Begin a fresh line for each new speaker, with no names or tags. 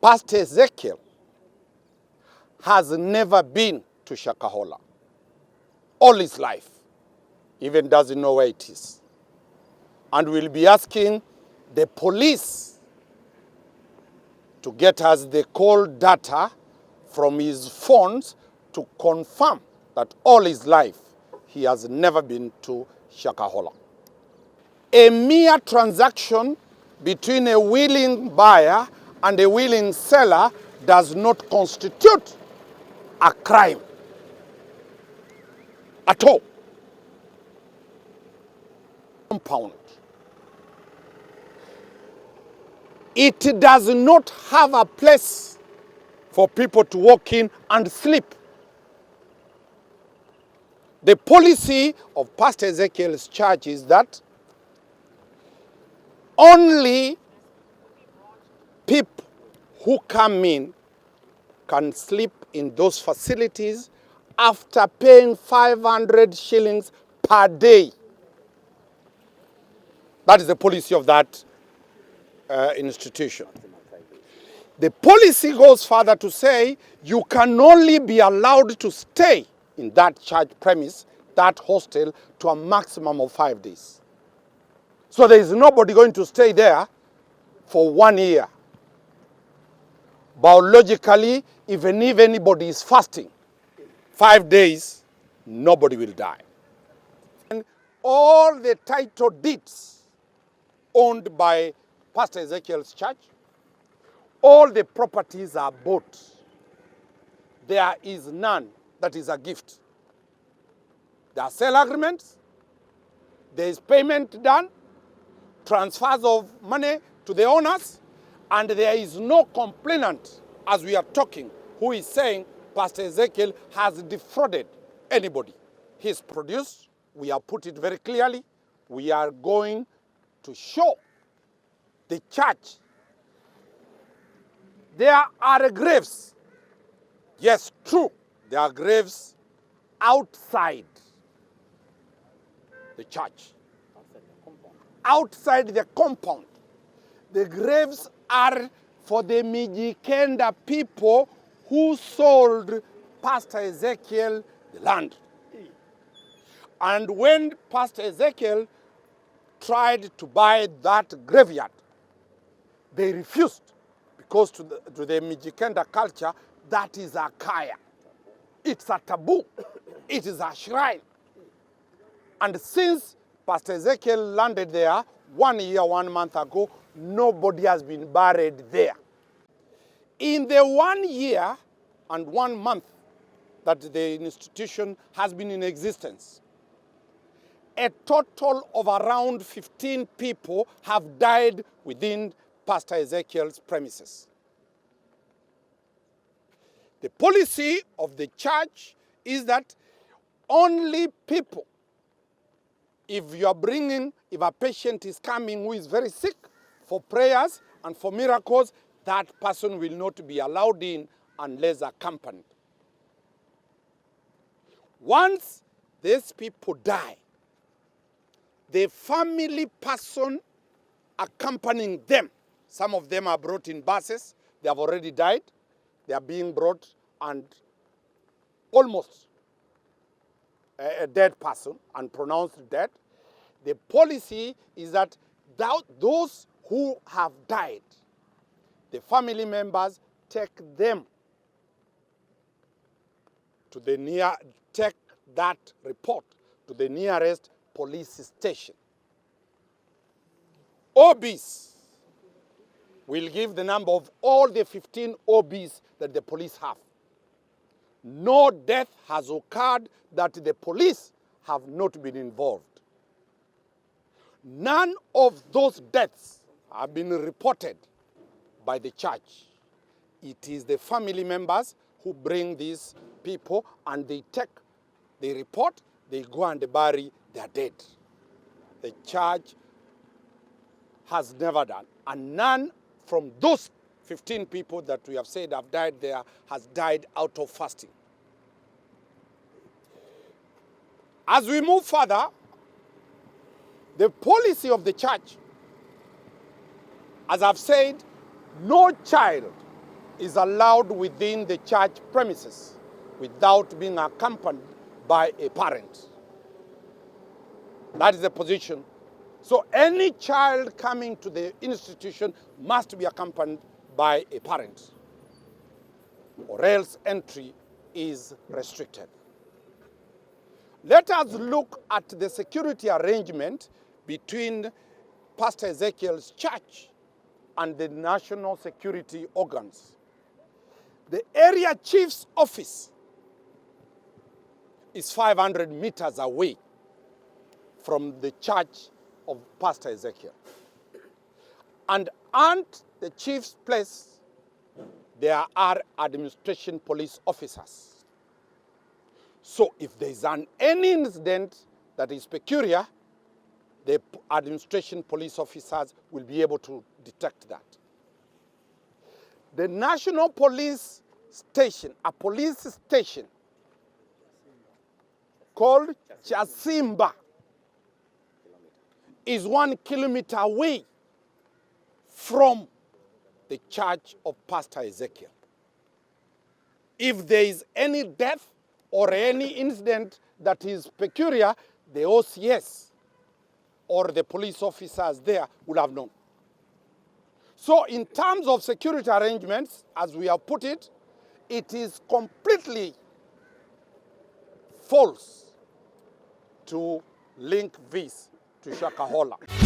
Pastor Ezekiel has never been to Shakahola all his life, even doesn't know where it is. And we'll be asking the police to get us the call data from his phones to confirm that all his life he has never been to Shakahola. A mere transaction between a willing buyer and a willing seller does not constitute a crime at all. Compound. It does not have a place for people to walk in and sleep. The policy of Pastor Ezekiel's church is that only people who come in can sleep in those facilities after paying 500 shillings per day. That is the policy of that institution. The policy goes further to say you can only be allowed to stay in that church premise, that hostel, to a maximum of 5 days. So there is nobody going to stay there for 1 year. Biologically, even if anybody is fasting 5 days, nobody will die. And all the title deeds owned by Pastor Ezekiel's church, all the properties are bought. There is none that is a gift. There are sale agreements, there is payment done, transfers of money to the owners, and there is no complainant, as we are talking, who is saying Pastor Ezekiel has defrauded anybody. He's produced, we have put it very clearly, we are going to show the church. There are graves. Yes, true, there are graves outside the church, outside the compound. The graves are for the Mijikenda people who sold Pastor Ezekiel the land. And when Pastor Ezekiel tried to buy that graveyard, they refused, because to the Mijikenda culture, that is a kaya. It's a taboo. It is a shrine. And since Pastor Ezekiel landed there 1 year, 1 month ago, nobody has been buried there. In the 1 year and 1 month that the institution has been in existence, a total of around 15 people have died within Pastor Ezekiel's premises. The policy of the church is that only people, if a patient is coming who is very sick for prayers and for miracles, that person will not be allowed in unless accompanied. Once these people die, the family person accompanying them, some of them are brought in buses, they have already died, they are being brought and almost a dead person and pronounced dead. The policy is that those who have died, the family members take them to take that report to the nearest police station. OBs will give the number of all the 15 OBs that the police have. No death has occurred that the police have not been involved. None of those deaths have been reported by the church. It is the family members who bring these people and they report, they go and bury their dead. The church has never done, and none from those 15 people that we have said have died there has died out of fasting. As we move further, the policy of the church As I've said, no child is allowed within the church premises without being accompanied by a parent. That is the position. So any child coming to the institution must be accompanied by a parent, or else entry is restricted. Let us look at the security arrangement between Pastor Ezekiel's church and the national security organs. The area chief's office is 500 meters away from the church of Pastor Ezekiel. And at the chief's place, there are administration police officers. So if there is any incident that is peculiar, the administration police officers will be able to detect that. The National Police Station, a police station called Chasimba, is 1 kilometer away from the church of Pastor Ezekiel. If there is any death or any incident that is peculiar, the OCS or the police officers there would have known. So in terms of security arrangements, as we have put it, it is completely false to link this to Shakahola.